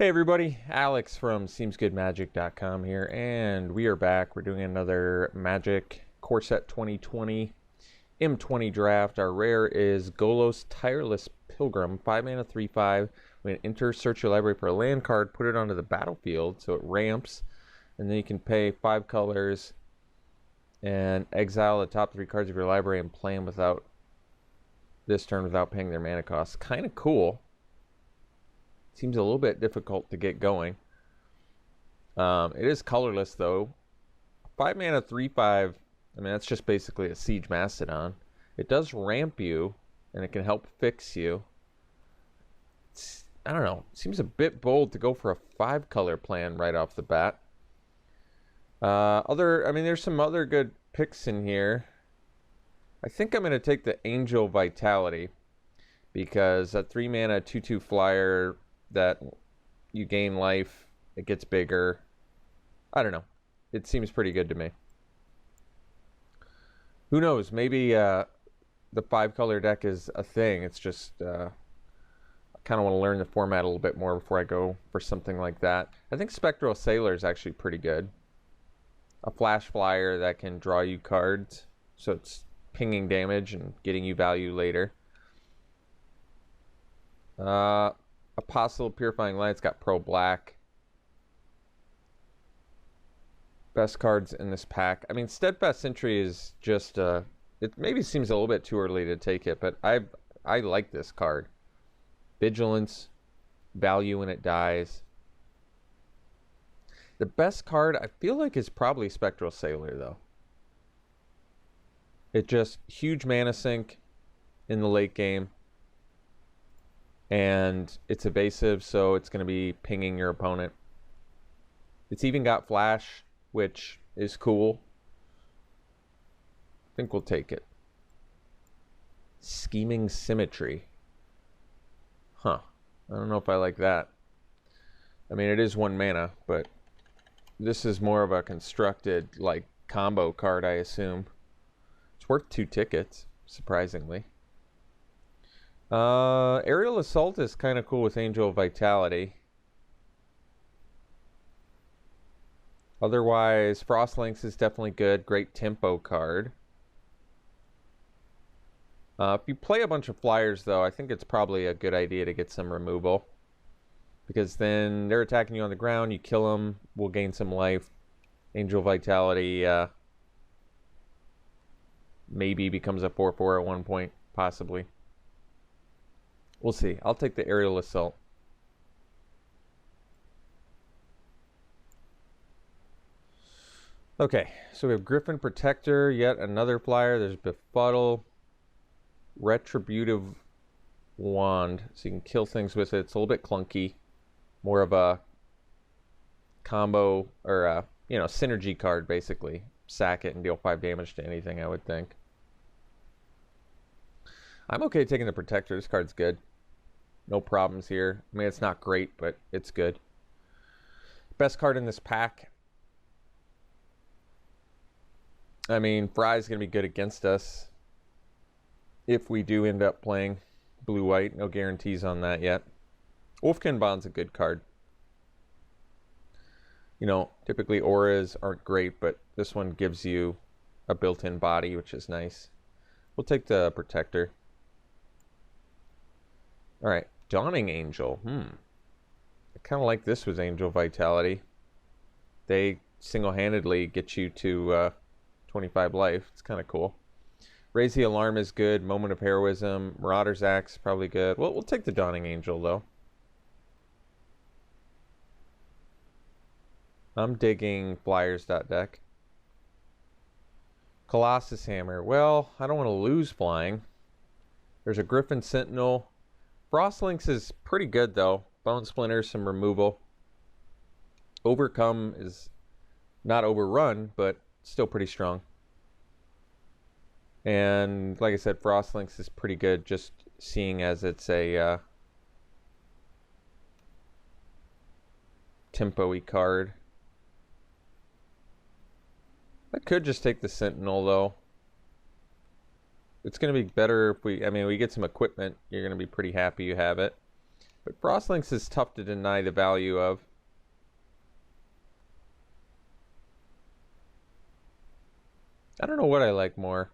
Hey everybody, Alex from SeemsGoodMagic.com here, and we are back. We're doing another Magic Core Set 2020 M20 draft. Our rare is Golos Tireless Pilgrim, 5 mana, 3/5. When enter, search your library for a land card, put it onto the battlefield so it ramps, and then you can pay 5 colors and exile the top 3 cards of your library and play them without this turn without paying their mana cost. Kind of cool. Seems a little bit difficult to get going. It is colorless though. 5 mana, 3/5. I mean, that's just basically a Siege Mastodon. It does ramp you, and it can help fix you. I don't know. Seems a bit bold to go for a 5-color plan right off the bat. I mean, there's some other good picks in here. I think I'm going to take the Angel Vitality because that 3 mana 2/2 flyer that you gain life, it gets bigger. I don't know. It seems pretty good to me. Who knows? Maybe the 5-color deck is a thing. It's just I kind of want to learn the format a little bit more before I go for something like that. I think Spectral Sailor is actually pretty good. A flash flyer that can draw you cards, so it's pinging damage and getting you value later. Apostle Purifying Light's got Pro Black. Best cards in this pack. I mean, Steadfast Sentry is just it maybe seems a little bit too early to take it, but I like this card. Vigilance, value when it dies. The best card I feel like is probably Spectral Sailor though. It just huge mana sink in the late game. And it's evasive, so it's going to be pinging your opponent. It's even got flash, which is cool. I think we'll take it. Scheming Symmetry. Huh. I don't know if I like that. I mean, it is 1 mana, but this is more of a constructed, like, combo card, I assume. It's worth 2 tickets, surprisingly. Aerial Assault is kind of cool with Angel Vitality. Otherwise, Frostlinks is definitely good. Great tempo card. If you play a bunch of flyers, though, I think it's probably a good idea to get some removal. Because then they're attacking you on the ground, you kill them, we'll gain some life. Angel Vitality maybe becomes a 4/4 at one point, possibly. We'll see. I'll take the Aerial Assault. Okay, so we have Griffin Protector, yet another flyer. There's Befuddle, Retributive Wand, so you can kill things with it. It's a little bit clunky. More of a combo, or a, synergy card, basically. Sack it and deal 5 damage to anything, I would think. I'm okay taking the Protector. This card's good. No problems here. I mean, it's not great, but it's good. Best card in this pack. I mean, Fry's going to be good against us if we do end up playing blue-white. No guarantees on that yet. Wolfkin Bond's a good card. Typically auras aren't great, but this one gives you a built-in body, which is nice. We'll take the Protector. All right, Dawning Angel. I kind of like this with Angel Vitality. They single-handedly get you to 25 life. It's kind of cool. Raise the Alarm is good. Moment of Heroism. Marauder's Axe, probably good. Well, we'll take the Dawning Angel, though. I'm digging Flyers.deck. Colossus Hammer. Well, I don't want to lose flying. There's a Griffin Sentinel. Frostlinks is pretty good, though. Bone Splinter, some removal. Overcome is not overrun, but still pretty strong. And like I said, Frostlinks is pretty good, just seeing as it's a tempo-y card. I could just take the Sentinel, though. It's going to be better if we get some equipment. You're going to be pretty happy you have it. But Frostlinks is tough to deny the value of. I don't know what I like more.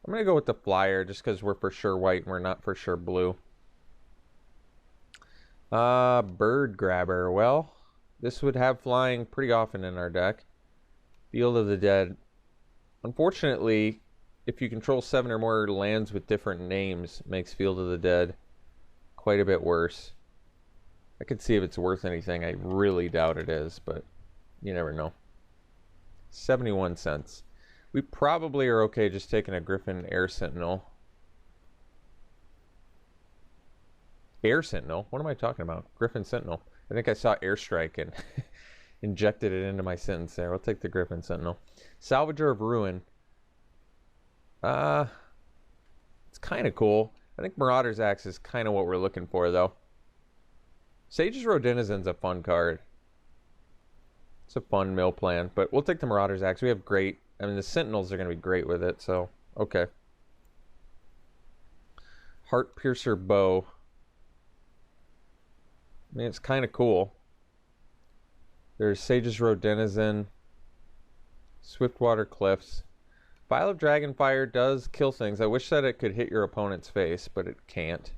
I'm going to go with the flyer just because we're for sure white and we're not for sure blue. Bird Grabber. Well, this would have flying pretty often in our deck. Field of the Dead. Unfortunately, if you control 7 or more lands with different names, makes Field of the Dead quite a bit worse. I could see if it's worth anything. I really doubt it is, but you never know. 71 cents. We probably are okay just taking a Griffin Air Sentinel. Air Sentinel? What am I talking about? Griffin Sentinel. I think I saw Airstrike and injected it into my sentence there. We'll take the Griffin Sentinel. Salvager of Ruin. It's kind of cool. I think Marauder's Axe is kind of what we're looking for, though. Sage's Rodenizen's a fun card. It's a fun mill plan, but we'll take the Marauder's Axe. We have great... I mean, the Sentinels are going to be great with it, so... Okay. Heart Piercer Bow. I mean, it's kind of cool. There's Sage's Rodenizen. Swiftwater Cliffs. Vial of Dragonfire does kill things. I wish that it could hit your opponent's face, but it can't.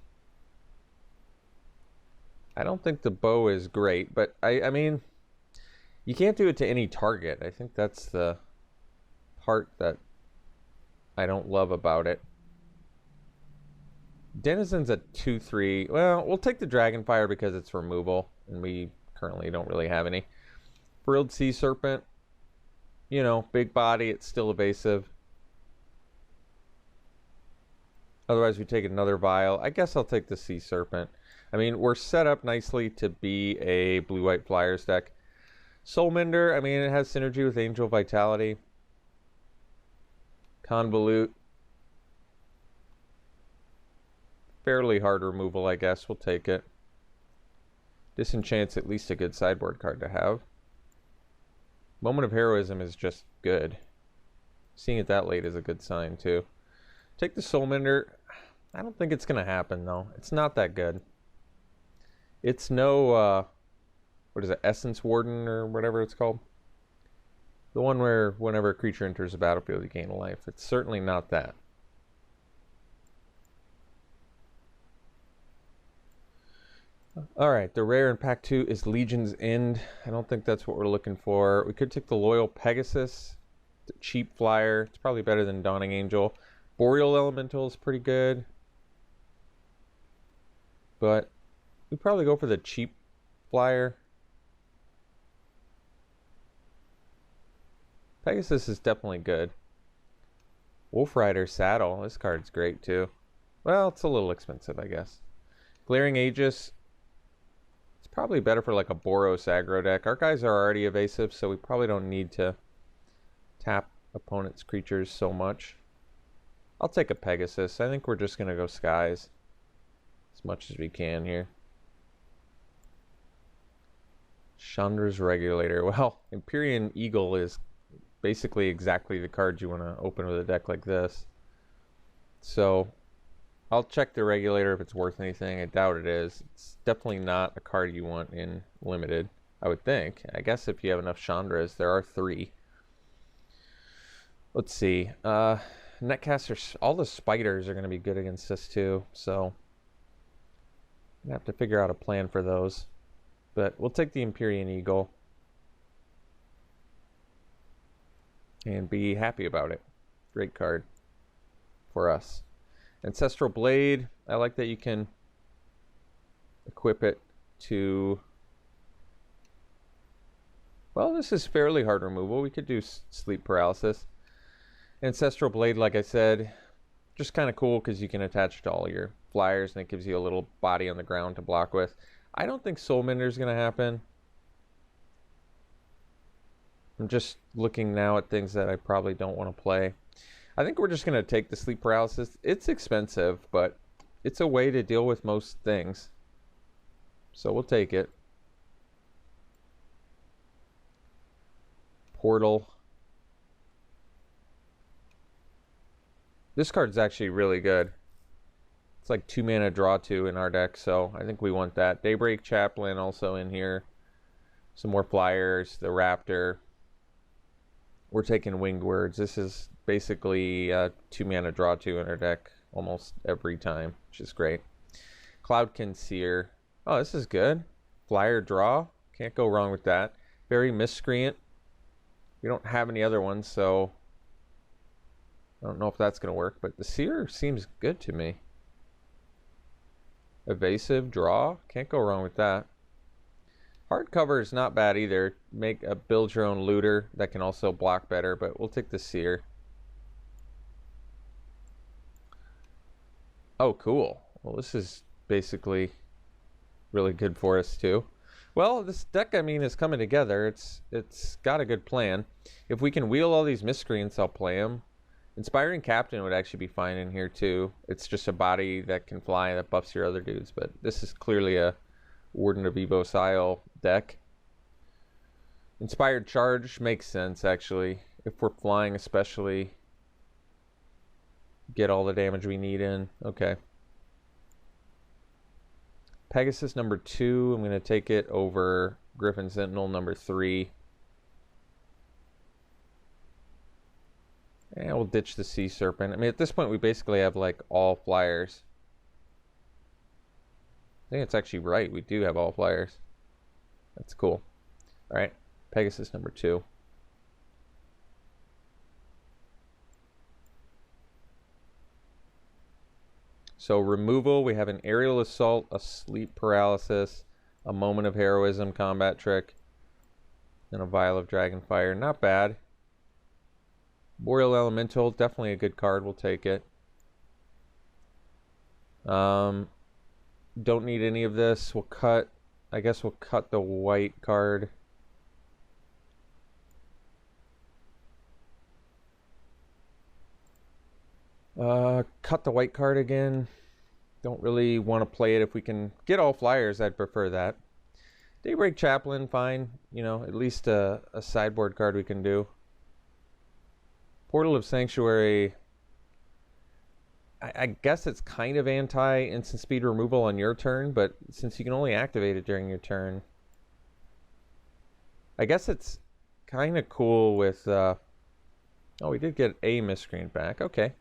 I don't think the bow is great, but I mean, you can't do it to any target. I think that's the part that I don't love about it. Denizen's a 2/3. Well, we'll take the Dragonfire because it's removal, and we currently don't really have any. Frilled Sea Serpent. You know, big body, it's still evasive. Otherwise, we take another Vial. I guess I'll take the Sea Serpent. I mean, we're set up nicely to be a blue-white Flyers deck. Soulmender, I mean, it has synergy with Angel Vitality. Convolute. Fairly hard removal, I guess. We'll take it. Disenchant's at least a good sideboard card to have. Moment of Heroism is just good. Seeing it that late is a good sign, too. Take the Soulmender. I don't think it's going to happen, though. It's not that good. It's no, what is it, Essence Warden or whatever it's called? The one where whenever a creature enters the battlefield, you gain a life. It's certainly not that. Alright, the rare in pack 2 is Legion's End. I don't think that's what we're looking for. We could take the Loyal Pegasus. The cheap flyer. It's probably better than Dawning Angel. Boreal Elemental is pretty good. But we'd probably go for the cheap flyer. Pegasus is definitely good. Wolf Rider Saddle. This card's great too. Well, it's a little expensive, I guess. Glaring Aegis. It's probably better for like a Boros aggro deck. Our guys are already evasive, so we probably don't need to tap opponent's creatures so much. I'll take a Pegasus. I think we're just going to go Skies as much as we can here. Chandra's Regulator. Well, Empyrean Eagle is basically exactly the card you want to open with a deck like this. So I'll check the Regulator if it's worth anything. I doubt it is. It's definitely not a card you want in Limited, I would think. I guess if you have enough Chandras, there are 3. Let's see. Netcaster, all the spiders are going to be good against this too, so I'm going to have to figure out a plan for those. But we'll take the Empyrean Eagle and be happy about it. Great card for us. Ancestral Blade, I like that you can equip it to... Well, this is fairly hard removal. We could do Sleep Paralysis. Ancestral Blade, like I said, just kind of cool because you can attach it to all your flyers and it gives you a little body on the ground to block with. I don't think Soulmender is going to happen. I'm just looking now at things that I probably don't want to play. I think we're just going to take the Sleep Paralysis. It's expensive, but it's a way to deal with most things. So we'll take it. Portal. This card's actually really good. It's like 2 mana draw 2 in our deck, so I think we want that. Daybreak Chaplain also in here. Some more flyers, the Raptor. We're taking Winged Words. This is basically 2 mana draw 2 in our deck almost every time, which is great. Cloudkin Seer. Oh, this is good. Flyer draw. Can't go wrong with that. Very Miscreant. We don't have any other ones, so I don't know if that's going to work, but the Seer seems good to me. Evasive draw. Can't go wrong with that. Hardcover is not bad either. Make a build your own looter that can also block better, but we'll take the Seer. Oh, cool. Well, this is basically really good for us too. Well, this deck, I mean, is coming together. It's got a good plan. If we can wheel all these Miscreants, I'll play them. Inspiring Captain would actually be fine in here too. It's just a body that can fly that buffs your other dudes, but this is clearly a Warden of Evo style deck. Inspired Charge makes sense actually. If we're flying especially, get all the damage we need in. Okay. Pegasus number 2, I'm going to take it over Griffin Sentinel number 3. And we'll ditch the Sea Serpent. I mean, at this point, we basically have like all flyers. I think it's actually right. We do have all flyers. That's cool. All right, Pegasus number 2. So removal, we have an Aerial Assault, a Sleep Paralysis, a Moment of Heroism combat trick, and a Vial of Dragonfire. Not bad. Boreal Elemental, definitely a good card. We'll take it. Don't need any of this. We'll cut, I guess we'll cut the white card. Cut the white card again. Don't really want to play it. If we can get all flyers, I'd prefer that. Daybreak Chaplain, fine. You know, at least a sideboard card we can do. Portal of Sanctuary, I guess it's kind of anti-instant speed removal on your turn, but since you can only activate it during your turn, I guess it's kind of cool with... oh, we did get a Miscreant back. Okay.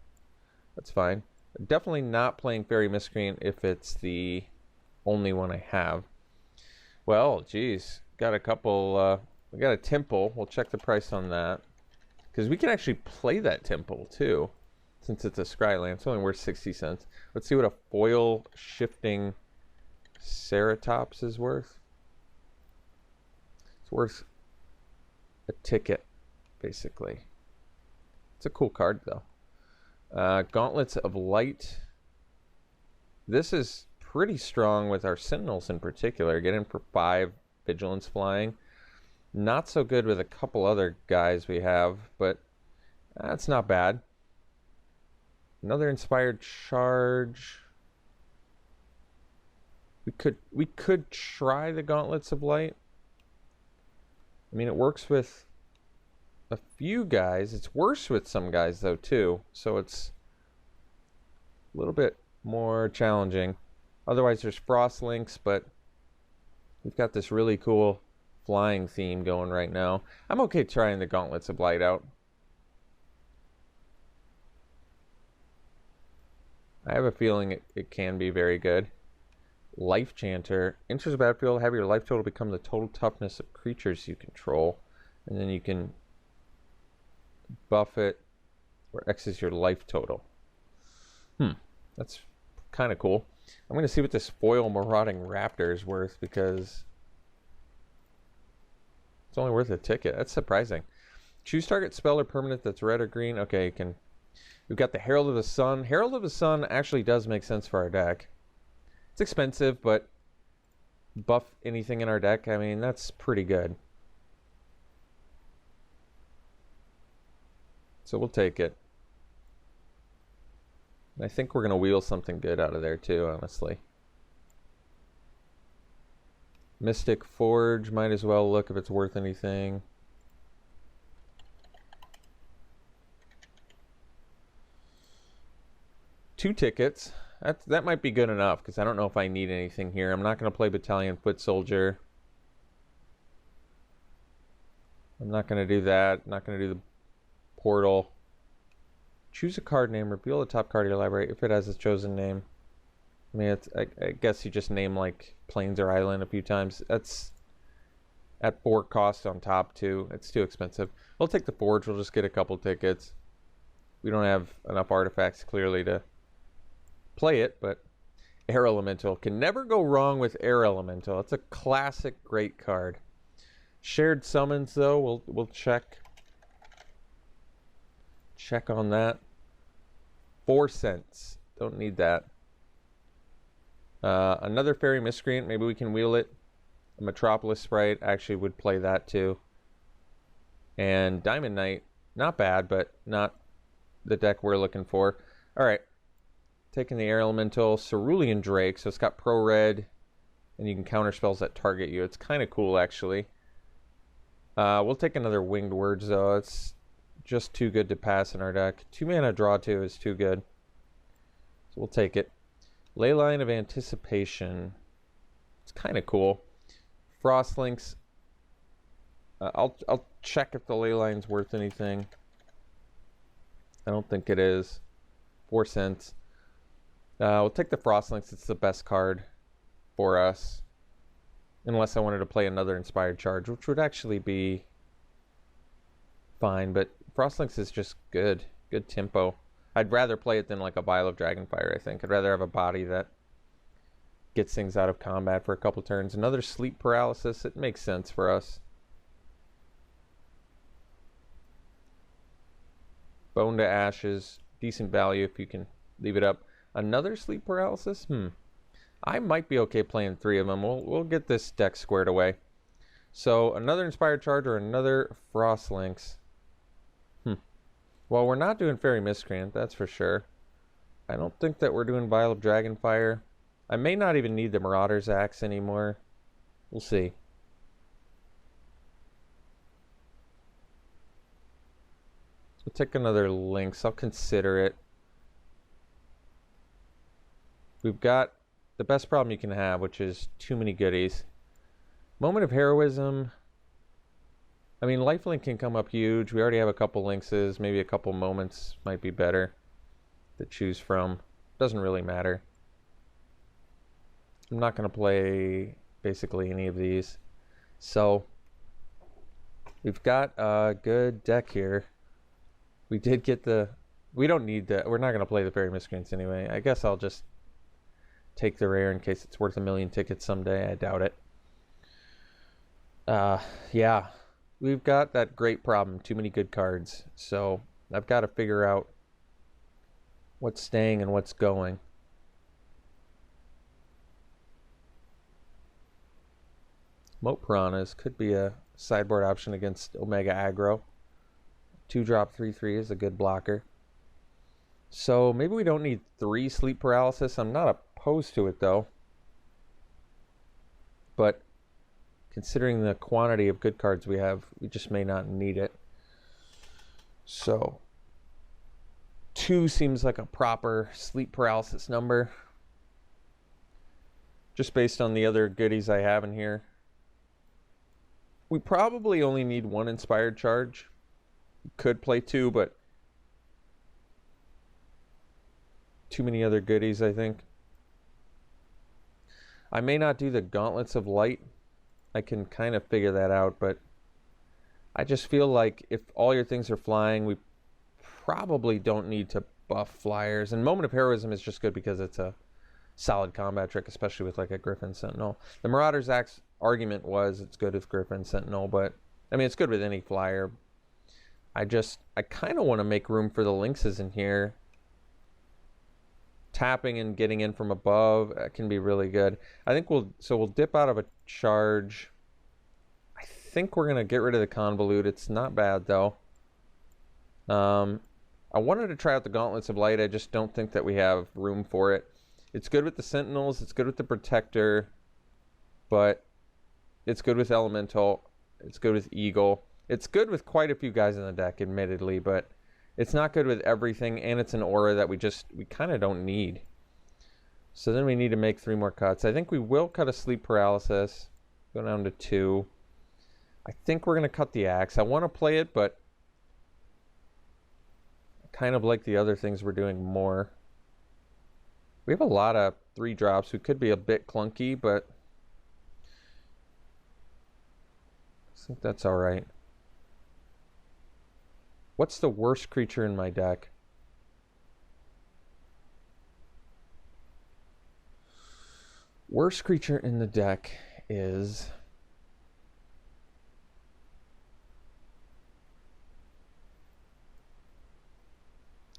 That's fine. Definitely not playing Fairy Miscreant if it's the only one I have. Well, geez. Got a couple... we got a Temple. We'll check the price on that. Because we can actually play that Temple, too. Since it's a Scryland. It's only worth 60 cents. Let's see what a foil shifting Ceratops is worth. It's worth a ticket, basically. It's a cool card, though. Gauntlets of Light. This is pretty strong with our Sentinels in particular. Get in for 5 Vigilance flying. Not so good with a couple other guys we have, but that's not bad. Another Inspired Charge. We could try the Gauntlets of Light. I mean, it works with a few guys. It's worse with some guys though too, so it's a little bit more challenging. Otherwise there's Frost Links, but we've got this really cool flying theme going right now. I'm okay trying the Gauntlets of Light out. I have a feeling it can be very good. Life Chanter. Enters the battlefield, have your life total become the total toughness of creatures you control, and then you can buff it where X is your life total. That's kind of cool. I'm going to see what this foil Marauding Raptor is worth, because it's only worth a ticket. That's surprising. Choose target spell or permanent that's red or green. Okay, you can. We've got the Herald of the Sun. Herald of the Sun actually does make sense for our deck. It's expensive, but buff anything in our deck, I mean, that's pretty good. So we'll take it. And I think we're going to wheel something good out of there too, honestly. Mystic Forge, might as well look if it's worth anything. Two tickets. that might be good enough, because I don't know if I need anything here. I'm not going to play Battalion Foot Soldier. I'm not going to do that. Not going to do the Portal. Choose a card name. Reveal the top card of your library if it has a chosen name. I mean, I guess you just name like Plains or Island a few times. That's at 4 cost on top too. It's too expensive. We'll take the Forge. We'll just get a couple tickets. We don't have enough artifacts clearly to play it, but Air Elemental. Can never go wrong with Air Elemental. It's a classic great card. Shared summons though, we'll check on that. 4 cents. Don't need that. Another Fairy Miscreant. Maybe we can wheel it. A Metropolis Sprite. Actually would play that too. And Diamond Knight. Not bad, but not the deck we're looking for. Alright. Taking the Air Elemental. Cerulean Drake. So it's got Pro Red. And you can counter spells that target you. It's kind of cool actually. We'll take another Winged Words though. It's just too good to pass in our deck. 2 mana draw 2 is too good. So we'll take it. Leyline of Anticipation. It's kind of cool. Frostlinks. I'll check if the Leyline's worth anything. I don't think it is. 4 cents. We'll take the Frostlinks. It's the best card for us. Unless I wanted to play another Inspired Charge, which would actually be fine. But Frostlinks is just good. Good tempo. I'd rather play it than like a Vial of Dragonfire, I think. I'd rather have a body that gets things out of combat for a couple turns. Another Sleep Paralysis. It makes sense for us. Bone to Ashes. Decent value if you can leave it up. Another Sleep Paralysis? I might be okay playing 3 of them. We'll get this deck squared away. So another Inspired Charge or another Frostlinks. Well, we're not doing Fairy Miscreant, that's for sure. I don't think that we're doing Vial of Dragonfire. I may not even need the Marauder's Axe anymore. We'll see. We'll take another Lynx. I'll consider it. We've got the best problem you can have, which is too many goodies. Moment of Heroism. I mean, Lifelink can come up huge. We already have a couple Lynxes. Maybe a couple Moments might be better to choose from. Doesn't really matter. I'm not going to play basically any of these. So, we've got a good deck here. We did get the... We don't need the... We're not going to play the Fairy Miscreants anyway. I guess I'll just take the rare in case it's worth 1,000,000 tickets someday. I doubt it. Yeah. We've got that great problem. Too many good cards. So I've got to figure out what's staying and what's going. Moat Piranhas could be a sideboard option against Omega Aggro. 2-drop 3/3 is a good blocker. So maybe we don't need 3 Sleep Paralysis. I'm not opposed to it though. But considering the quantity of good cards we have, we just may not need it. So 2 seems like a proper Sleep Paralysis number. Just based on the other goodies I have in here. We probably only need 1 Inspired Charge. Could play 2, but too many other goodies, I think. I may not do the Gauntlets of Light. I can kind of figure that out, but I just feel like if all your things are flying, we probably don't need to buff flyers. And Moment of Heroism is just good because it's a solid combat trick, especially with like a Griffin Sentinel. The Marauder's Axe argument was it's good with Griffin Sentinel, but I mean, it's good with any flyer. I kind of want to make room for the Lynxes in here. Tapping and getting in from above can be really good. I think we'll dip out of a charge. I think we're gonna get rid of the Convolute. It's not bad though. I wanted to try out the Gauntlets of Light. I just don't think that we have room for it. It's good with the Sentinels. It's good with the Protector, but it's good with Elemental. It's good with Eagle. It's good with quite a few guys in the deck, admittedly, but it's not good with everything, and it's an aura that we kind of don't need. So then we need to make 3 more cuts. I think we will cut a sleep paralysis. Go down to 2. I think we're going to cut the axe. I want to play it, but I kind of like the other things we're doing more. We have a lot of 3 drops. We could be a bit clunky, but I think that's all right. What's the worst creature in my deck? Worst creature in the deck is...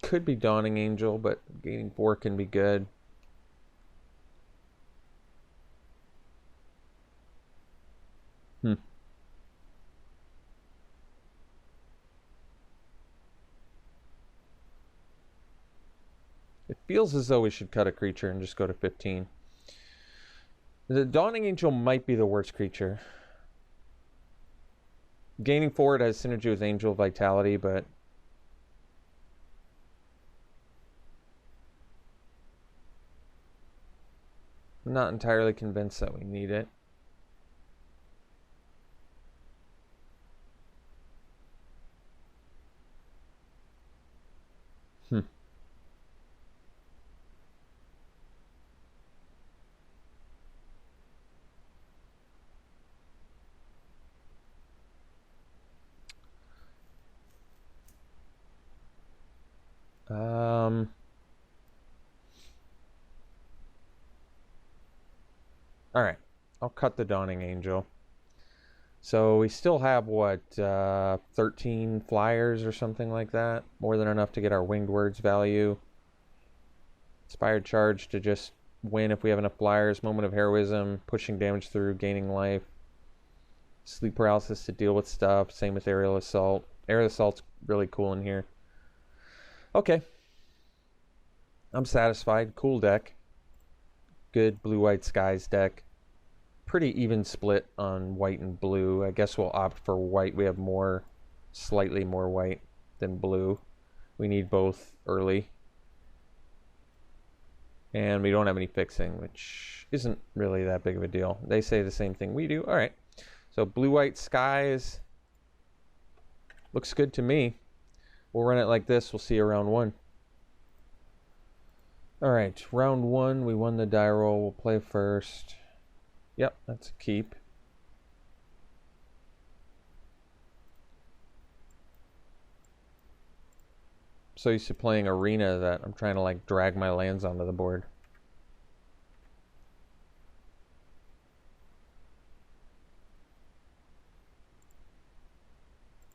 could be Dawning Angel, but gaining 4 can be good. It feels as though we should cut a creature and just go to 15. The Dawning Angel might be the worst creature. Gaining 4, it has synergy with Angel Vitality, but I'm not entirely convinced that we need it. All right, I'll cut the Dawning Angel. So we still have, what, 13 flyers or something like that? More than enough to get our Winged Words value. Inspired Charge to just win if we have enough flyers. Moment of Heroism, pushing damage through, gaining life. Sleep Paralysis to deal with stuff. Same with Aerial Assault. Aerial Assault's really cool in here. Okay. I'm satisfied. Cool deck. Good blue-white skies deck. Pretty even split on white and blue. I guess we'll opt for white. We have more, slightly more white than blue. We need both early. And we don't have any fixing, which isn't really that big of a deal. They say the same thing we do. All right. So blue-white skies looks good to me. We'll run it like this. We'll see you round 1. All right, round 1, we won the die roll. We'll play first. Yep, that's a keep. So used to playing Arena that I'm trying to like drag my lands onto the board.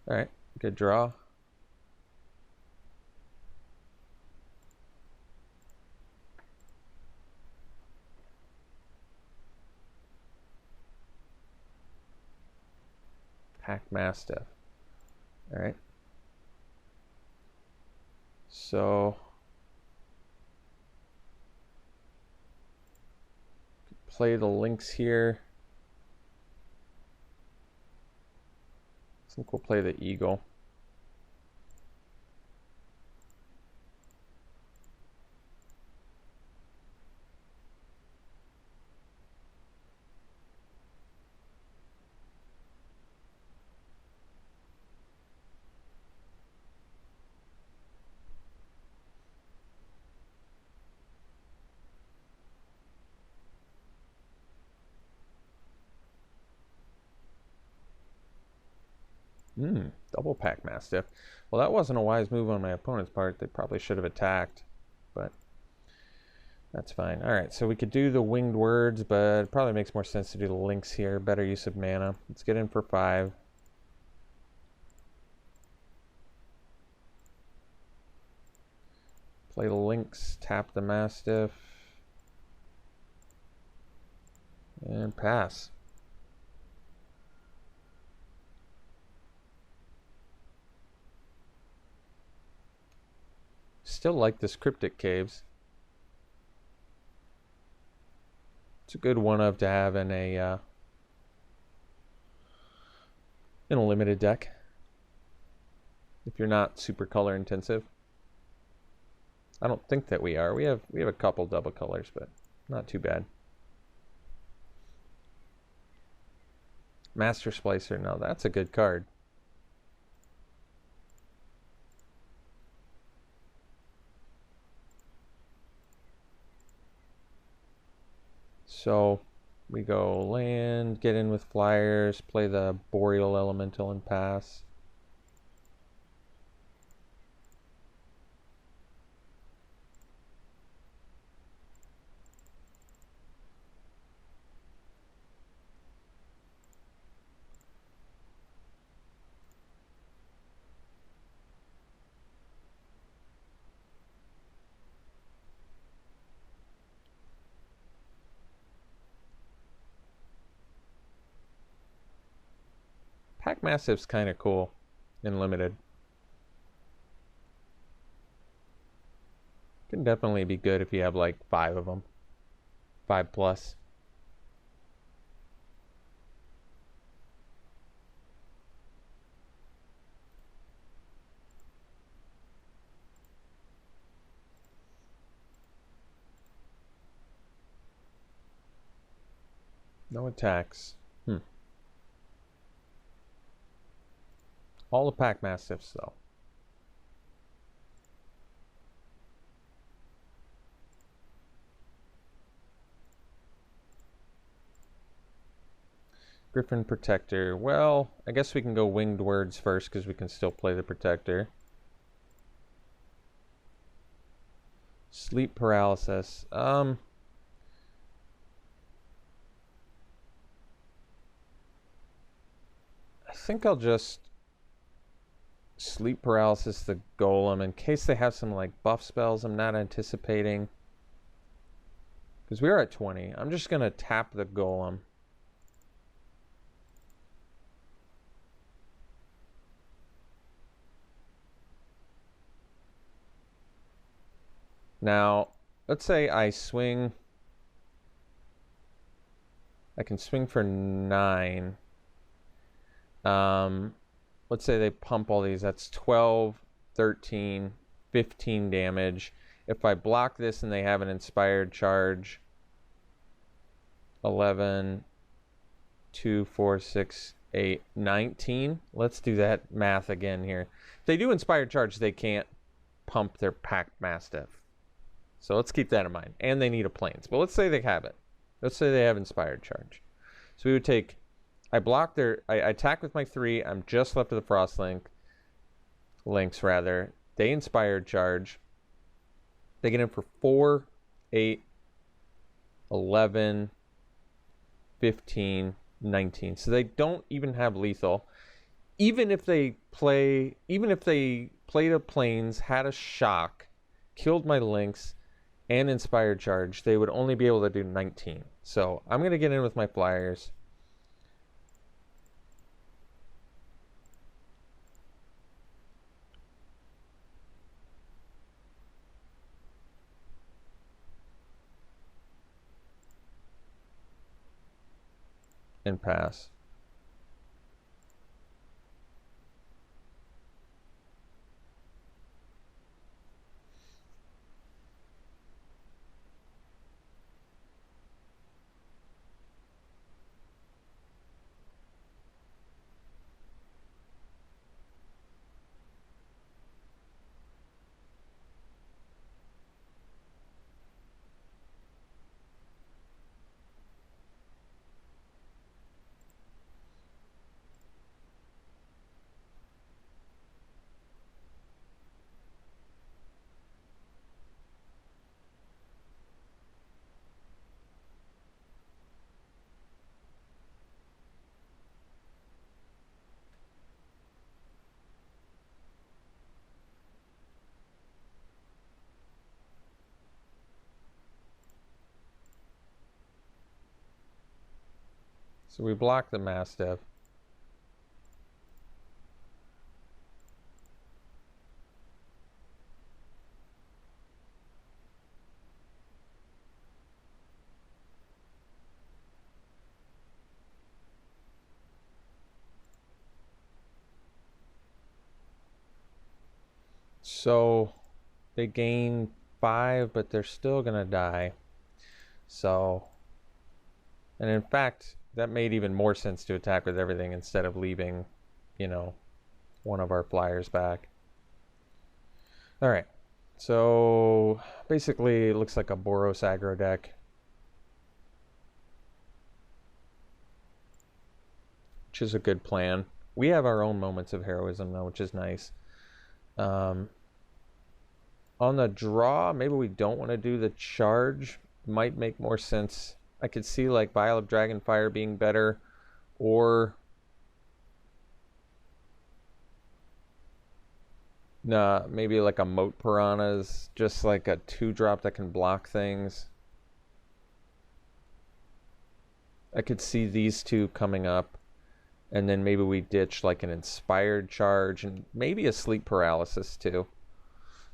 All right, good draw. Pack Mastiff. All right. So play the Lynx here. I think we'll play the Eagle. Double Pack Mastiff. Well, that wasn't a wise move on my opponent's part. They probably should have attacked, but that's fine. All right, so we could do the Winged Words, but it probably makes more sense to do the Lynx here. Better use of mana. Let's get in for 5. Play the Lynx, tap the Mastiff, and pass. Still like this Cryptic Caves. It's a good one of to have in a limited deck. If you're not super color intensive. I don't think that we are. We have a couple double colors, but Not too bad. Master Splicer, no, that's a good card. So we go land, get in with flyers, play the Boreal Elemental and pass. Pack Mastiff's kind of cool in limited. Can definitely be good if you have like 5 of them. 5 plus. No attacks. All the Pack Mastiffs though. Griffin Protector. Well, I guess we can go Winged Words first because we can still play the Protector. Sleep Paralysis. I think I'll just Sleep Paralysis the Golem in case they have some like buff spells I'm not anticipating. Because we are at 20. I'm just going to tap the Golem. Now, let's say I swing. I can swing for 9. Let's say they pump all these. That's 12, 13, 15 damage. If I block this and they have an inspired charge, 11, 2, 4, 6, 8, 19. Let's do that math again here. If they do inspired charge, they can't pump their Pack Mastiff. So let's keep that in mind. And they need a plains. But let's say they have it. Let's say they have inspired charge. So we would take, I block their, I attack with my 3. I'm just left of the frost links rather. They inspired charge. They get in for 4, 8, 11, 15, 19. So they don't even have lethal. Even if they played a plains, had a shock, killed my links, and inspired charge, they would only be able to do 19. So I'm going to get in with my flyers. And pass. So we block the Mastiff. So they gain 5, but they're still gonna die. So, and in fact, that made even more sense to attack with everything instead of leaving, you know, one of our flyers back. All right, so basically it looks like a Boros aggro deck. Which is a good plan. We have our own moments of heroism though, which is nice. On the draw, maybe we don't want to do the charge. Might make more sense. I could see like Vial of Dragonfire being better, or nah, maybe like a Moat Piranhas, just like a 2-drop that can block things. I could see these two coming up, and then maybe we ditch like an Inspired Charge and maybe a Sleep Paralysis too.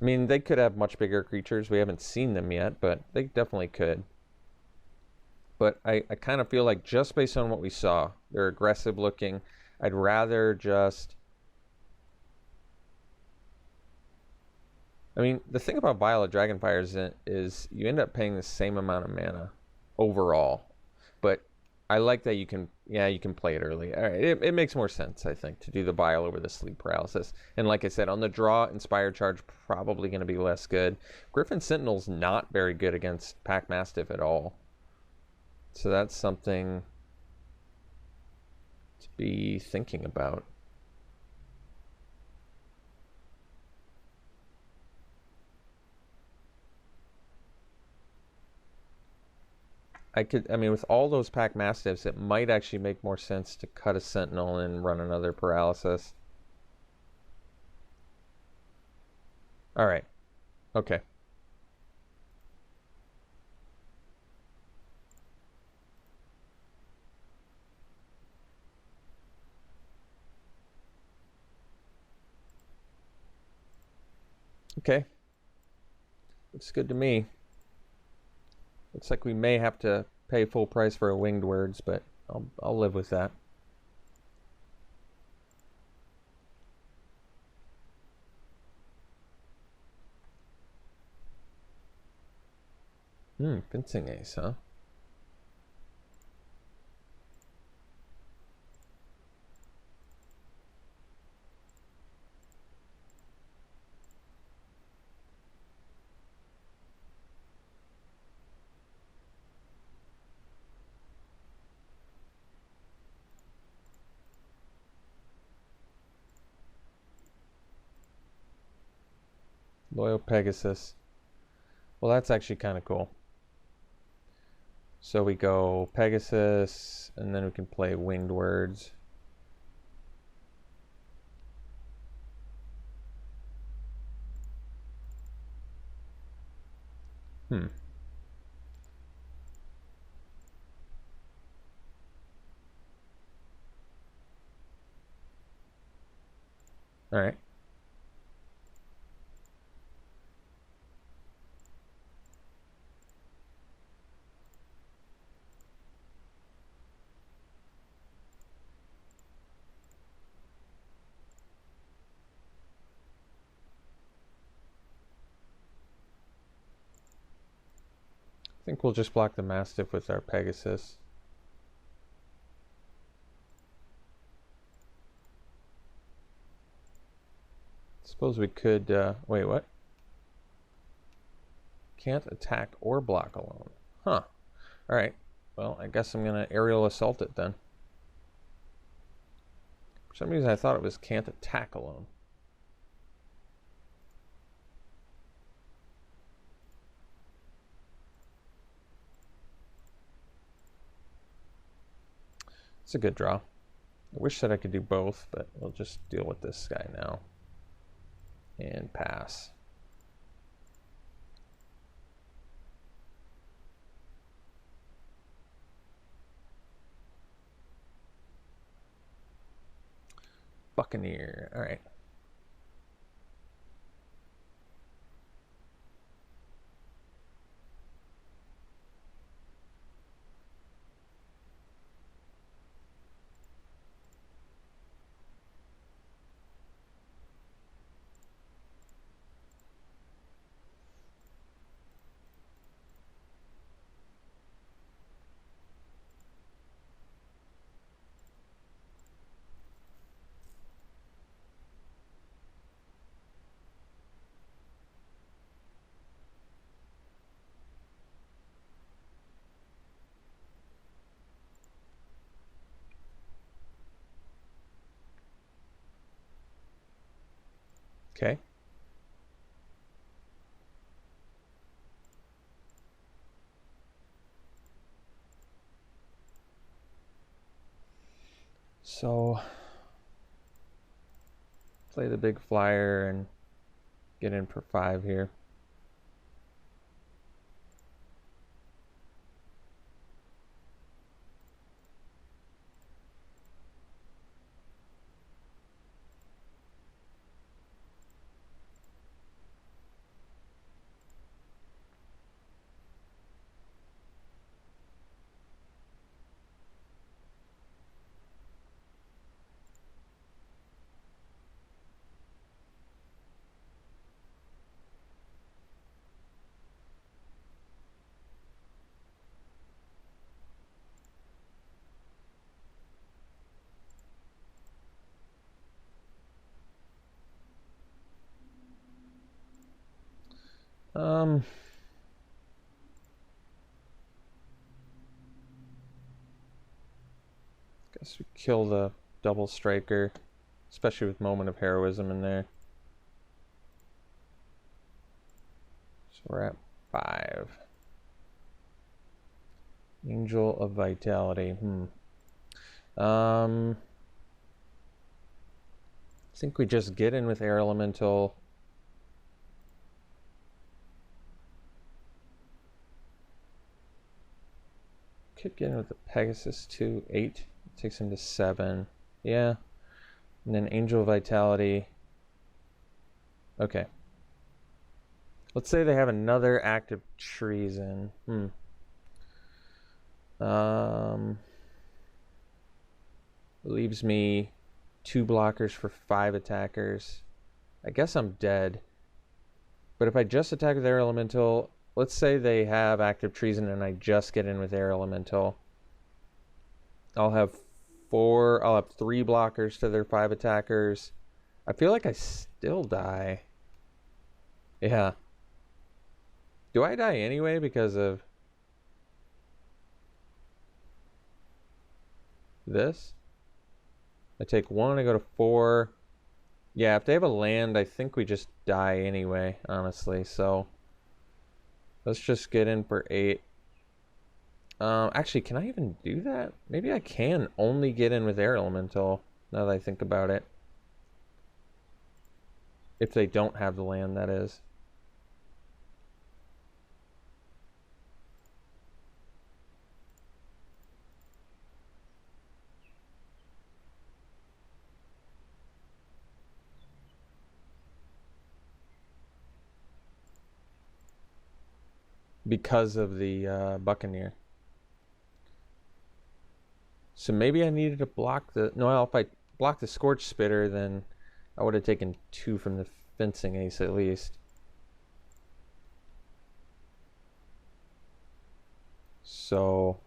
I mean, they could have much bigger creatures. We haven't seen them yet, but they definitely could. But I kind of feel like just based on what we saw, they're aggressive looking. I'd rather just... I mean, the thing about Vial of Dragonfire is you end up paying the same amount of mana overall. But I like that you can play it early. All right, it makes more sense, I think, to do the Vial over the Sleep Paralysis. And like I said, on the draw, Inspired Charge probably going to be less good. Griffin Sentinel's not very good against Pack Mastiff at all. So that's something to be thinking about. I mean, with all those Pack Mastiffs, it might actually make more sense to cut a Sentinel and run another Paralysis. All right. Okay. Okay. Looks good to me. Looks like we may have to pay full price for a Winged Words, but I'll live with that. Fencing Ace, huh? Loyal Pegasus. Well, that's actually kind of cool. So we go Pegasus, and then we can play Winged Words. All right. I think we'll just block the Mastiff with our Pegasus. Suppose we could, wait, what? Can't attack or block alone. Huh. Alright. Well, I guess I'm going to aerial assault it then. For some reason I thought it was can't attack alone. It's a good draw. I wish that I could do both, but we'll just deal with this guy now. And pass. Buccaneer. All right. Okay. So play the big flyer and get in for 5 here. Guess we kill the double striker, especially with Moment of Heroism in there. So we're at 5. Angel of Vitality. I think we just get in with Air Elemental. Could get in with the Pegasus too. 8 takes him to 7. Yeah. And then Angel of Vitality. Okay. Let's say they have another active treason. Leaves me 2 blockers for 5 attackers. I guess I'm dead. But if I just attack with Air Elemental, let's say they have active treason and I just get in with Air Elemental. I'll have 3 blockers to their 5 attackers. I feel like I still die. Yeah. Do I die anyway because of this? I take 1, I go to 4. Yeah, if they have a land, I think we just die anyway, honestly. So let's just get in for 8. Actually, can I even do that? Maybe I can only get in with Air Elemental, now that I think about it. If they don't have the land, that is. Because of the Buccaneer. So maybe I needed to block the... No, if I blocked the Scorch Spitter, then I would have taken 2 from the Fencing Ace at least. So...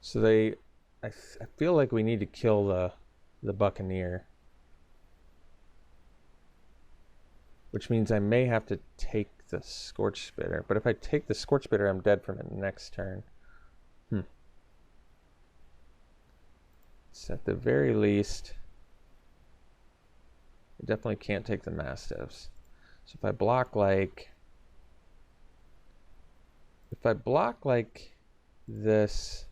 So I feel like we need to kill the Buccaneer. Which means I may have to take the Scorch Spitter. But if I take the Scorch Spitter, I'm dead for the next turn. So at the very least, I definitely can't take the Mastiffs. So if I block like... If I block like this...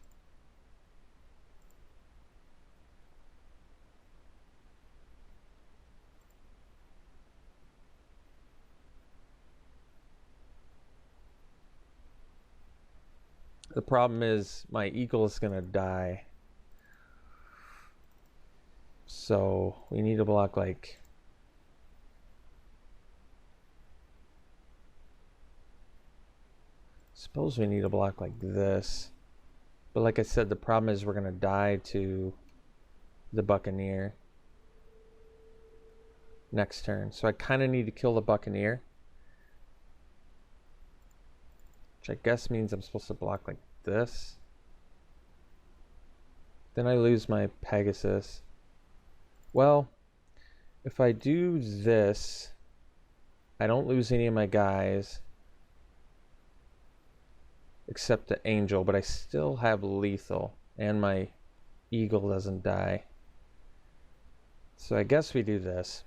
The problem is my eagle is going to die. So we need to block like... Suppose we need to block like this. But like I said, the problem is we're going to die to the Buccaneer next turn. So I kind of need to kill the Buccaneer. Which I guess means I'm supposed to block like this. Then I lose my Pegasus. Well, if I do this, I don't lose any of my guys. Except the Angel, but I still have lethal. And my Eagle doesn't die. So I guess we do this.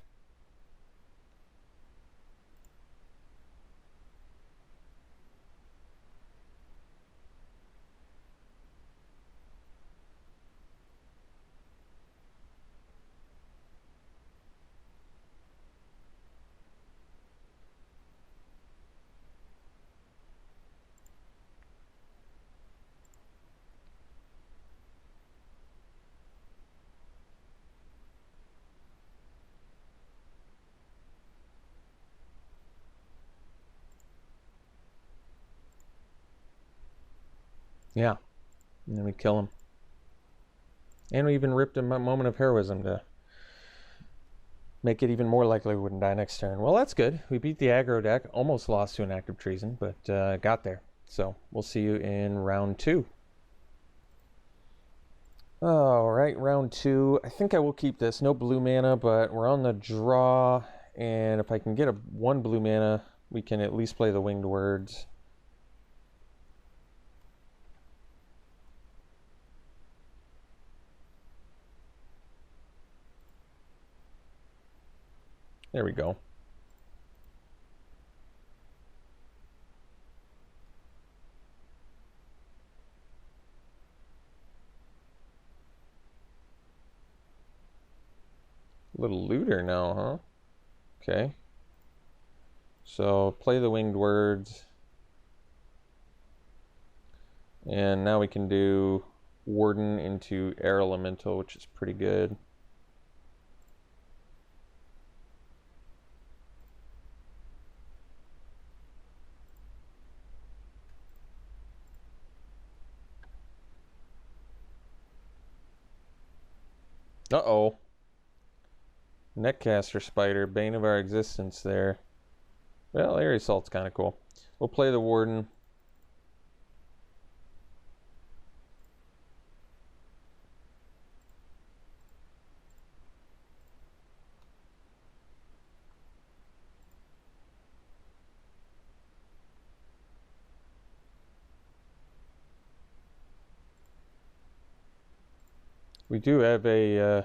Yeah. And then we kill him. And we even ripped a moment of heroism to make it even more likely we wouldn't die next turn. Well, that's good. We beat the aggro deck. Almost lost to an active treason, but got there. So we'll see you in round 2. All right, round 2. I think I will keep this. No blue mana, but we're on the draw. And if I can get 1 blue mana, we can at least play the Winged Words. There we go. Little looter now, huh? Okay. So play the Winged Words. And now we can do Warden into Air Elemental, which is pretty good. Uh-oh. Netcaster Spider, bane of our existence there. Well, Air Assault's kind of cool. We'll play the Warden. We do have a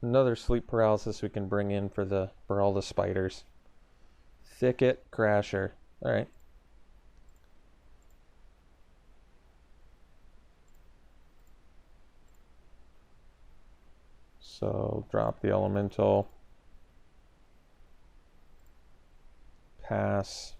another sleep paralysis we can bring in for all the spiders. Thicket Crasher. All right. So drop the elemental. Pass.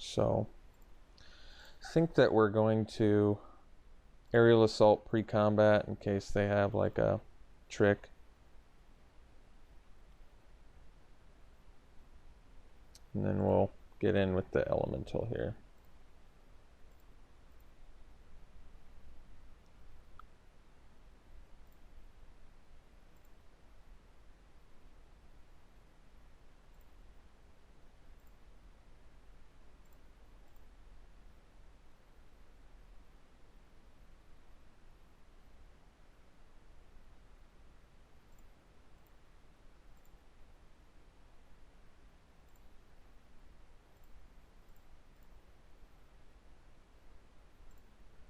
So I think that we're going to aerial assault pre-combat in case they have like a trick. And then we'll get in with the elemental here.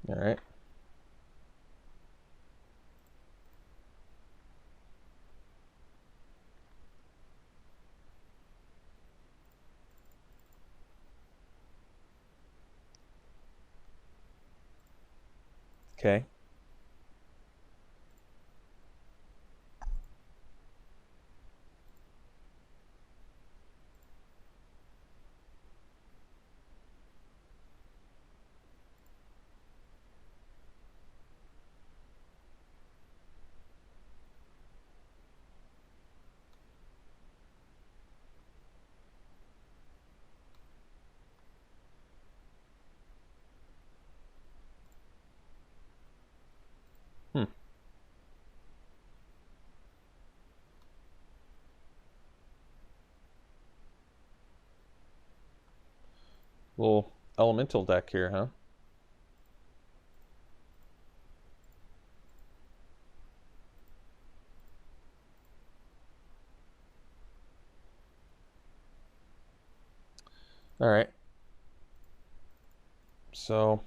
All right. Okay. Little elemental deck here, huh? All right. So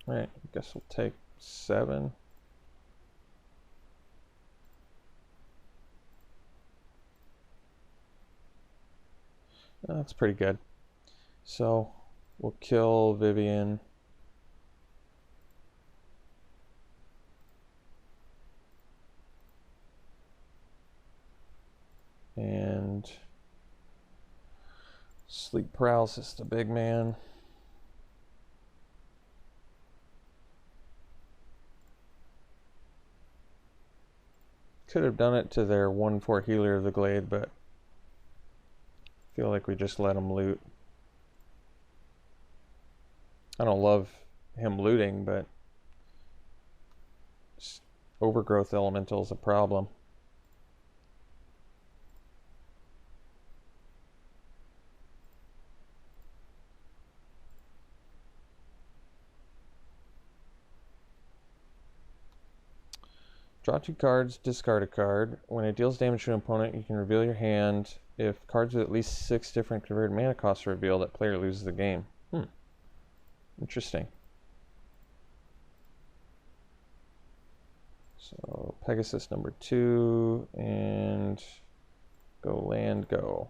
all right, I guess we'll take 7. That's pretty good. So we'll kill Vivian. And sleep paralysis to big man. Could have done it to their 1/4 healer of the glade, but I feel like we just let him loot. I don't love him looting, but overgrowth elemental is a problem. Draw 2 cards, discard a card. When it deals damage to an opponent, you can reveal your hand. If cards with at least 6 different converted mana costs are revealed, that player loses the game. Interesting. So Pegasus number 2 and go land, go.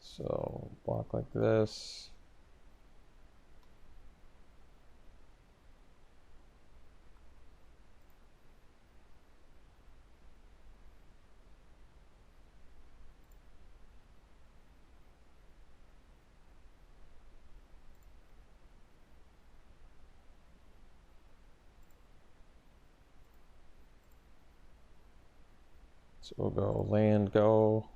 So block like this. So we'll go land, go.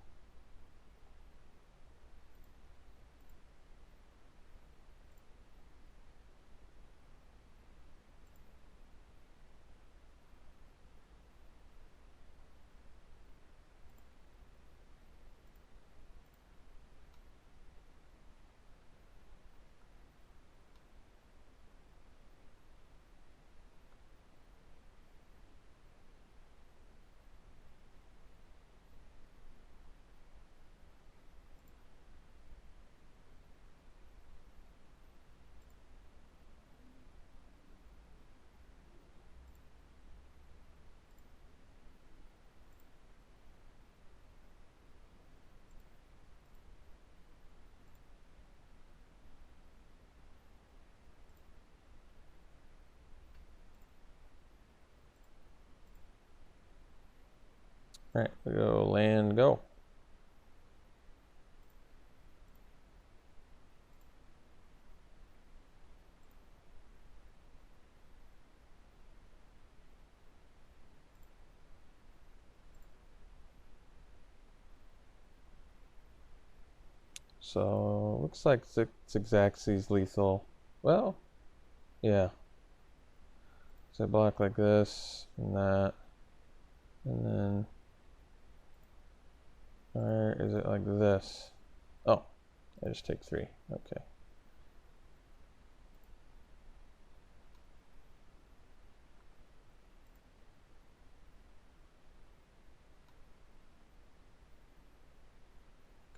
All right, we go land, go. So looks like Zigzaxy's lethal. Well, yeah. So block like this and that, and then, or is it like this? Oh, I just take 3. Okay.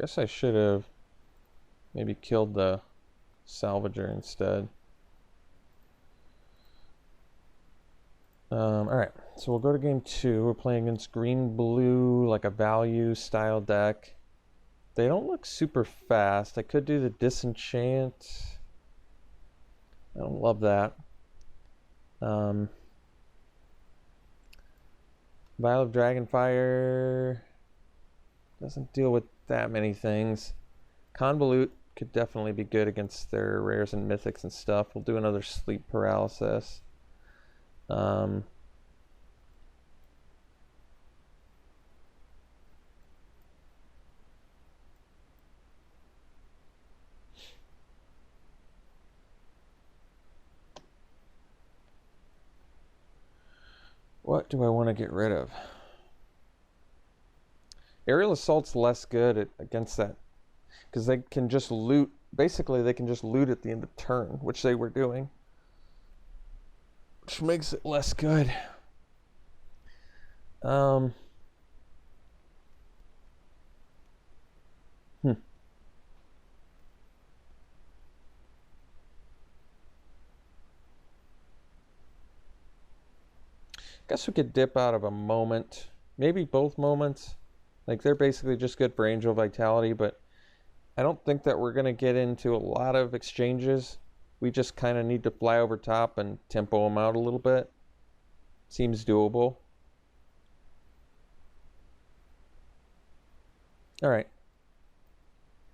Guess I should have maybe killed the salvager instead. Alright, so we'll go to game 2. We're playing against green-blue, like a value style deck. They don't look super fast. I could do the disenchant. I don't love that. Vial of Dragonfire doesn't deal with that many things. Convolute could definitely be good against their rares and mythics and stuff. We'll do another sleep paralysis. What do I want to get rid of? Aerial Assault's less good against that, because they can just loot. Basically, they can just loot at the end of turn, which they were doing, which makes it less good. Guess we could dip out of a moment, maybe both moments. Like, they're basically just good for Angel Vitality, but I don't think that we're going to get into a lot of exchanges. We just kind of need to fly over top and tempo them out a little bit. Seems doable. Alright.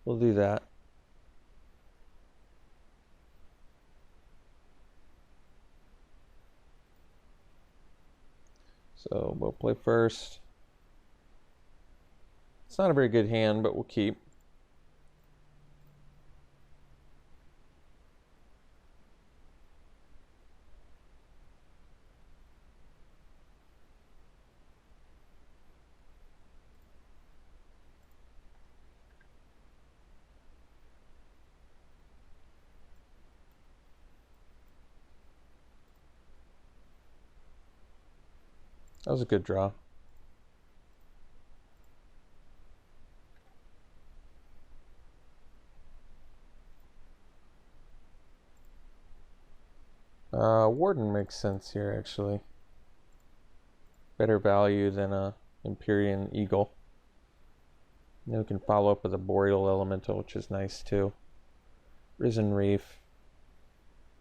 We'll do that. So we'll play first. It's not a very good hand, but we'll keep. That was a good draw. Warden makes sense here, actually. Better value than a Empyrean Eagle. And we can follow up with a Boreal Elemental, which is nice too. Risen Reef.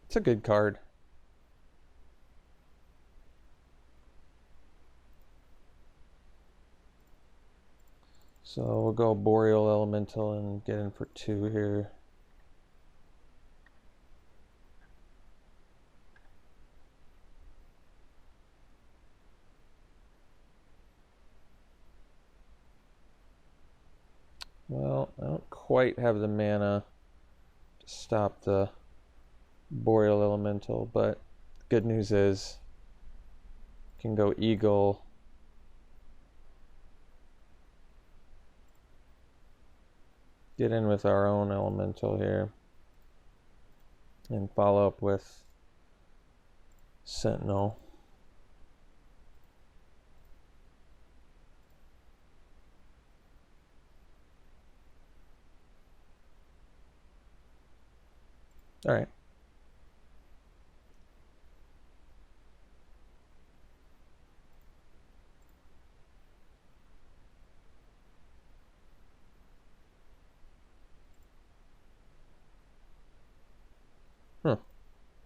It's a good card. So we'll go Boreal Elemental and get in for 2 here. Well, I don't quite have the mana to stop the Boreal Elemental, but good news is I can go Eagle. Get in with our own Elemental here and follow up with Sentinel. All right.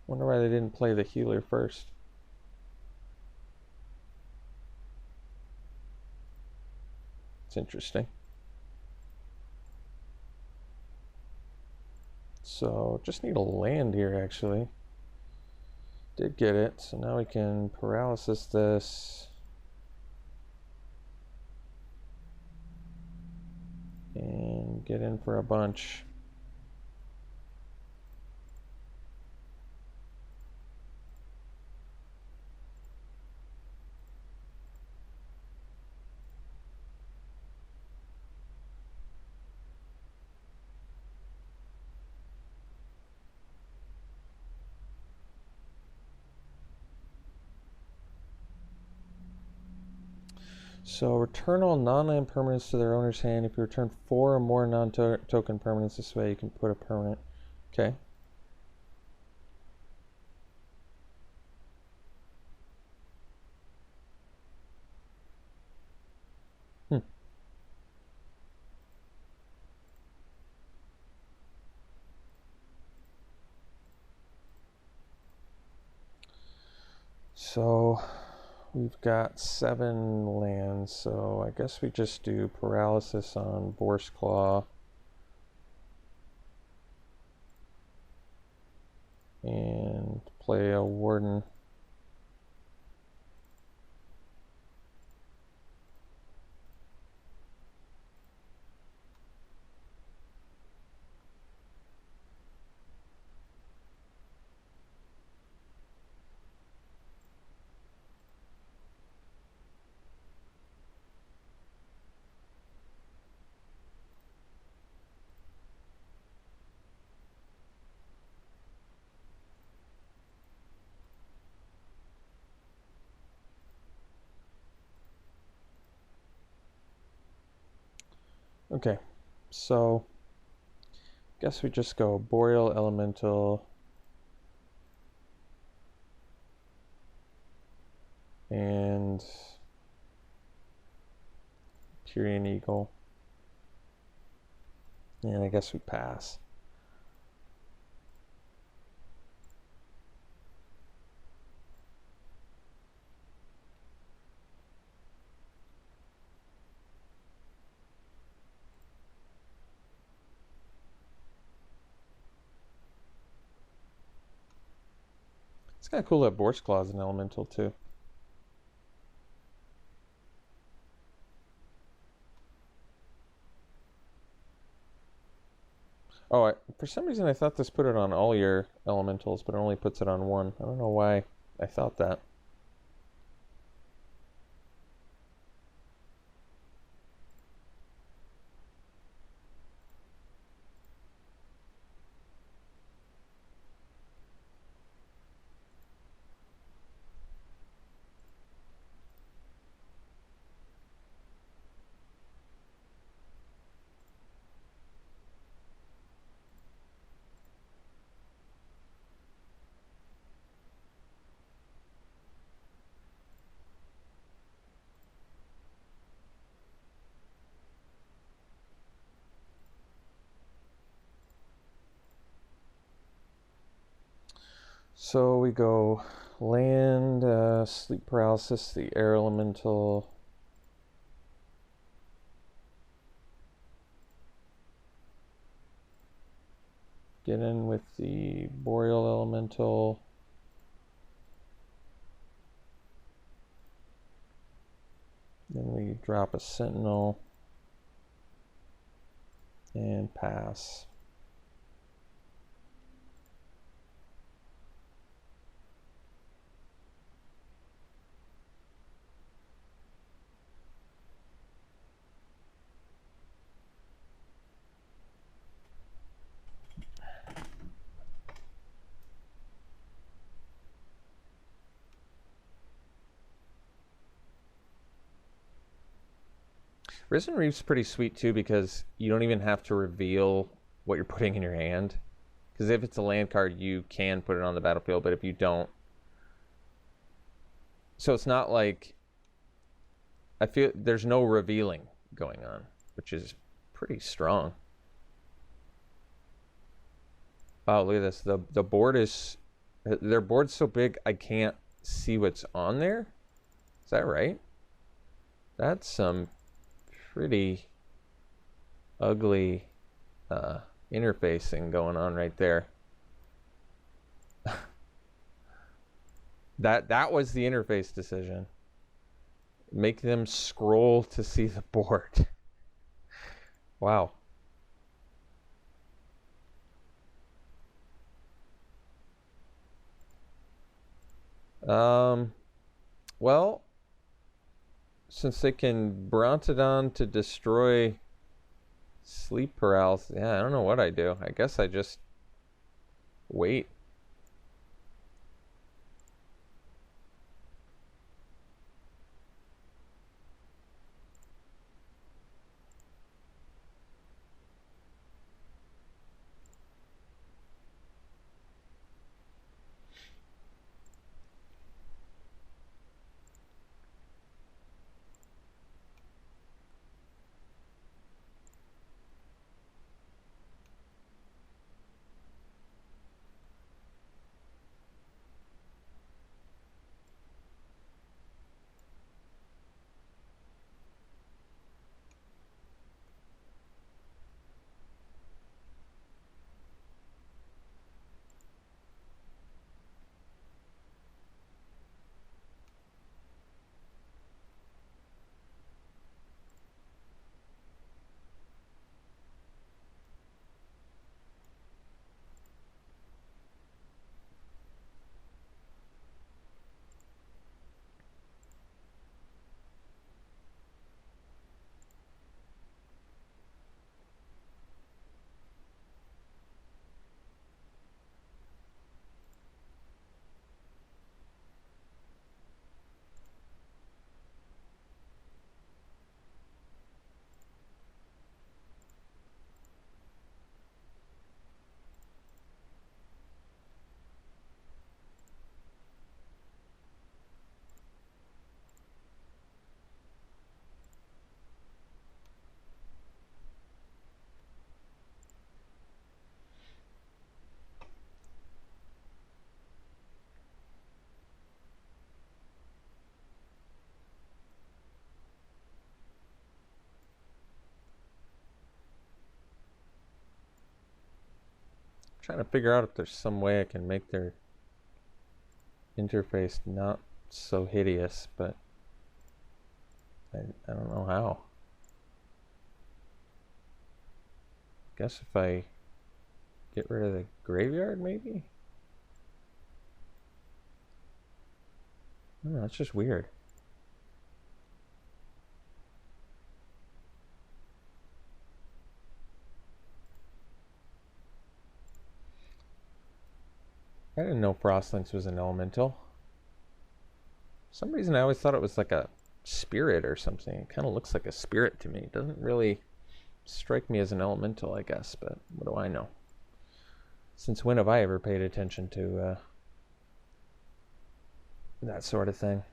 Wonder why they didn't play the healer first. It's interesting. So just need a land here, actually. Did get it, so now we can paralysis this. And get in for a bunch. So return all non-land permanents to their owner's hand. If you return 4 or more non-token permanents this way, you can put a permanent. Okay. So we've got 7 lands, so I guess we just do paralysis on Boar's Claw. And play a Warden. Okay, so guess we just go Boreal Elemental and Tyrian Eagle, and I guess we pass. It's kind of cool that Boar's Claw is an elemental too. Oh, for some reason I thought this put it on all your elementals, but it only puts it on one. I don't know why I thought that. So we go land, sleep paralysis, the air elemental. Get in with the boreal elemental. Then we drop a sentinel and pass. Risen Reef's pretty sweet too because you don't even have to reveal what you're putting in your hand. Because if it's a land card, you can put it on the battlefield, but if you don't... So it's not like... I feel there's no revealing going on, which is pretty strong. Wow, look at this. The board is... Their board's so big, I can't see what's on there. Is that right? That's some pretty ugly interfacing going on right there. that was the interface decision. Make them scroll to see the board. Wow. Well, since they can Brontodon to destroy sleep paralysis, yeah, I don't know what I do. I guess I just wait. trying to figure out if there's some way I can make their interface not so hideous, but I don't know how. Guess if I get rid of the graveyard, maybe? No, that's just weird. I didn't know Frostlings was an elemental. For some reason I always thought it was like a spirit or something. It kind of looks like a spirit to me. It doesn't really strike me as an elemental, I guess, but what do I know? Since when have I ever paid attention to that sort of thing?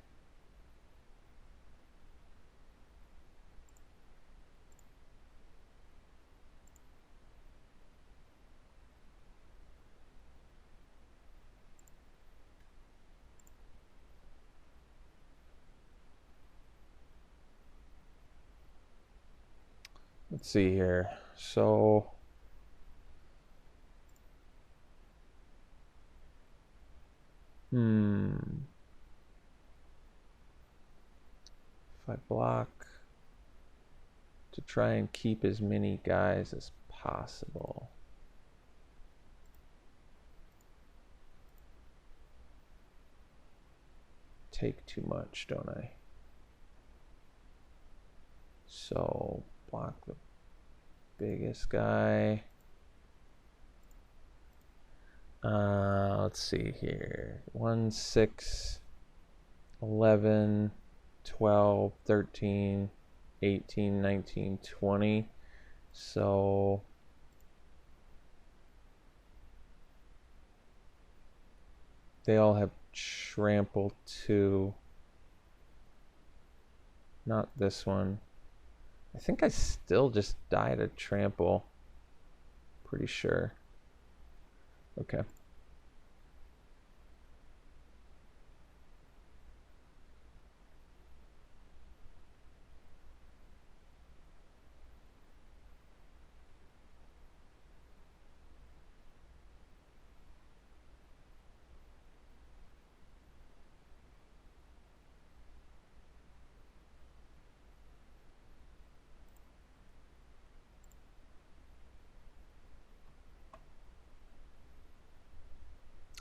Let's see here. So if I block to try and keep as many guys as possible. Take too much, don't I? So block the biggest guy. Let's see here. 1, 6, 11, 12, 13, 18, 19, 20. So they all have trample too. Not this one. I think I still just died a trample. Pretty sure. Okay.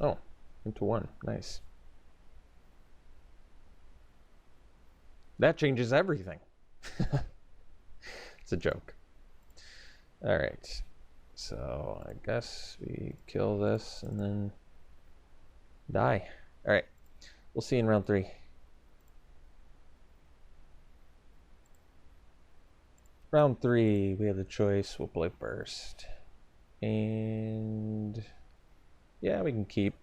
Oh, into 1. Nice. That changes everything. It's a joke. All right. So I guess we kill this and then die. All right. We'll see you in round 3. Round 3, we have the choice. We'll play Burst. And yeah, we can keep.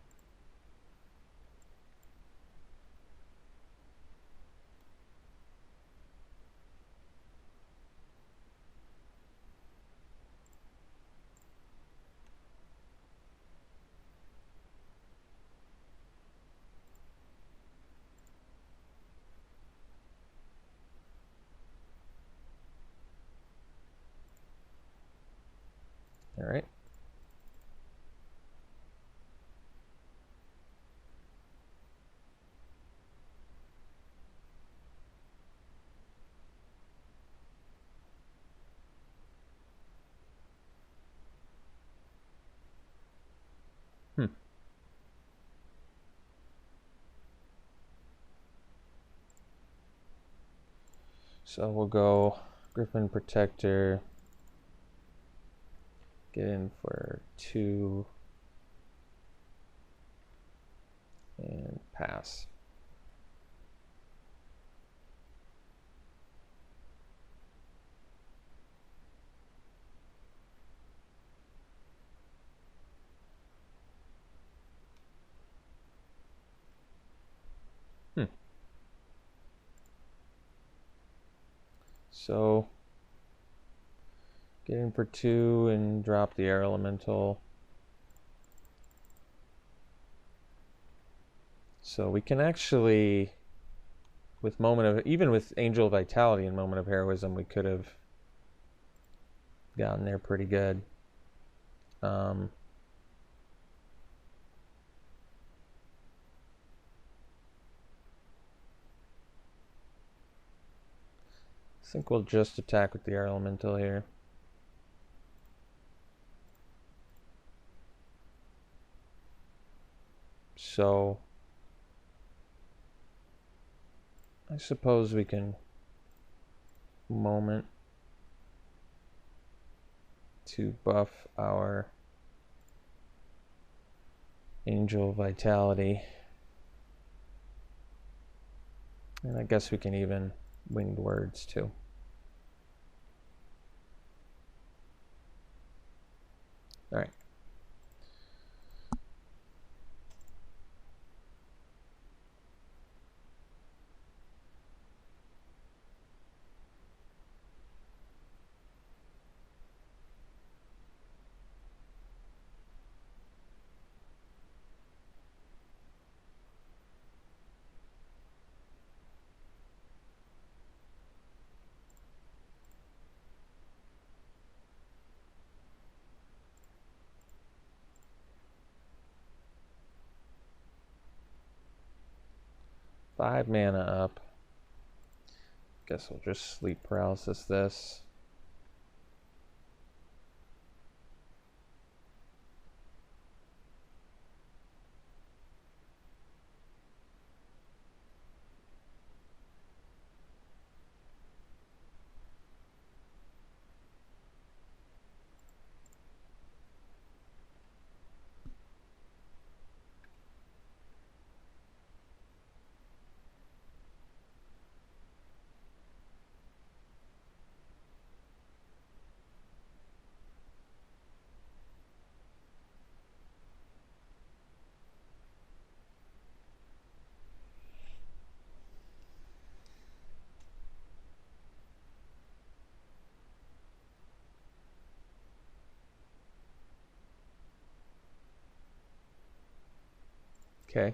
All right. So we'll go Griffin Protector, get in for 2, and pass. So get in for 2 and drop the air elemental. So we can actually, with even with Angel Vitality and Moment of Heroism, we could have gotten there pretty good. think we'll just attack with the air elemental here. So I suppose we can moment to buff our Angel Vitality. And I guess we can even Winged Words too. All right. Five mana up. Guess we'll just sleep paralysis this. Okay.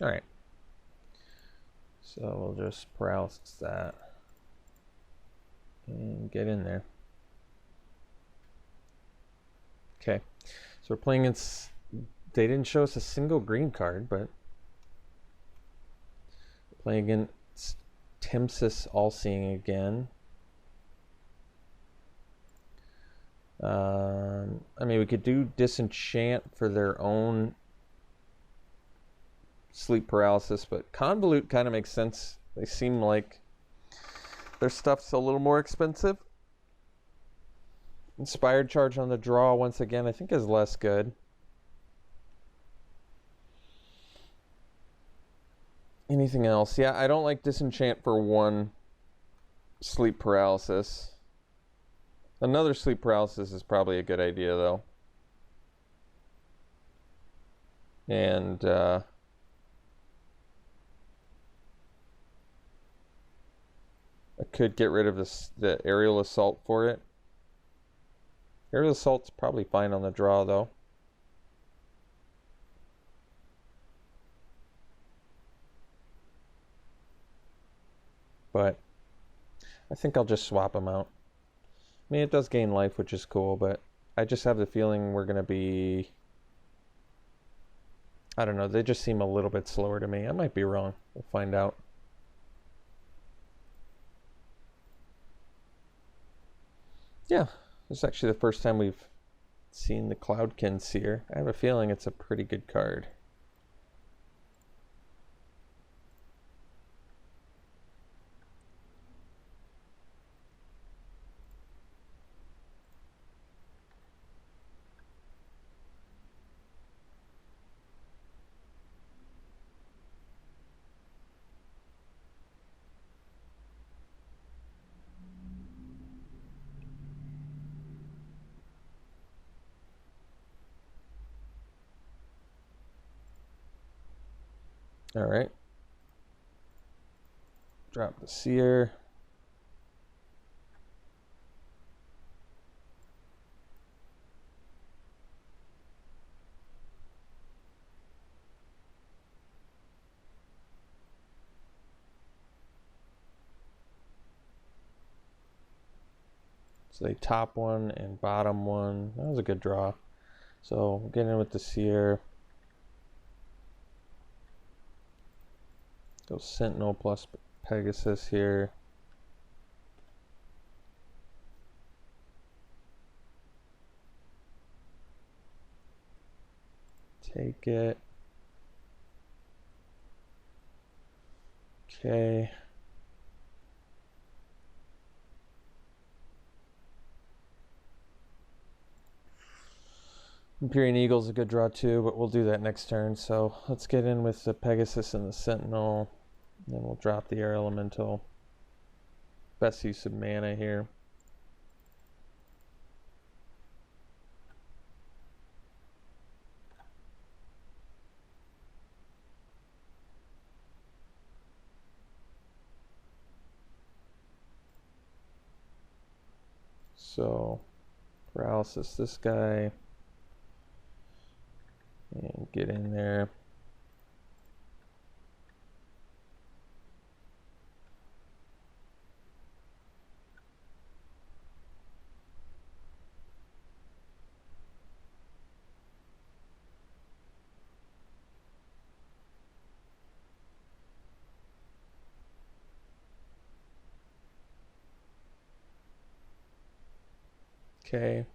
All right. So we'll just paralysis that and get in there. Okay. So we're playing against, they didn't show us a single green card, but we're playing against Tempsis All-Seeing again. I mean, we could do Disenchant for their own sleep paralysis, but Convolute kind of makes sense. They seem like their stuff's a little more expensive. Inspired Charge on the draw, once again, I think is less good. Anything else? Yeah, I don't like Disenchant for one sleep paralysis. Another sleep paralysis is probably a good idea, though. And I could get rid of the aerial assault for it. Aerial assault's probably fine on the draw, though. But I think I'll just swap them out. I mean, it does gain life, which is cool, but I just have the feeling we're going to be... I don't know, they just seem a little bit slower to me. I might be wrong. We'll find out. Yeah, this is actually the first time we've seen the Cloudkin Seer. I have a feeling it's a pretty good card. All right. Drop the Seer. So they top one and bottom one. That was a good draw. So we'll get in with the Seer. Go Sentinel plus Pegasus here. Take it. Okay. Empyrean Eagle's a good draw too, but we'll do that next turn. So let's get in with the Pegasus and the Sentinel. Then we'll drop the Air Elemental. Best use of mana here. So paralysis this guy. And get in there. Okay.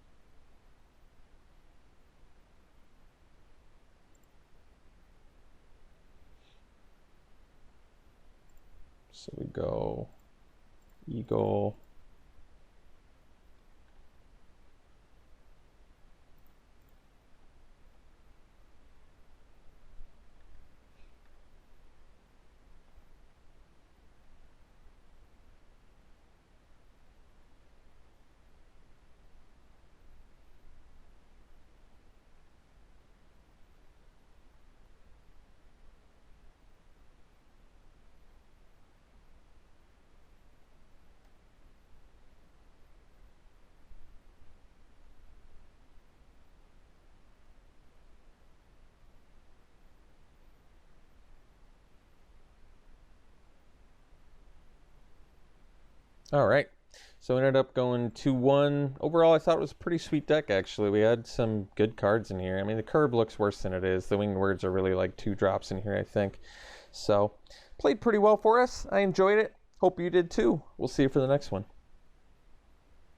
So we go Eagle. All right, so ended up going 2-1. Overall, I thought it was a pretty sweet deck, actually. We had some good cards in here. I mean, the curb looks worse than it is. The winged words are really like 2 drops in here, I think. So, played pretty well for us. I enjoyed it. Hope you did too. We'll see you for the next one.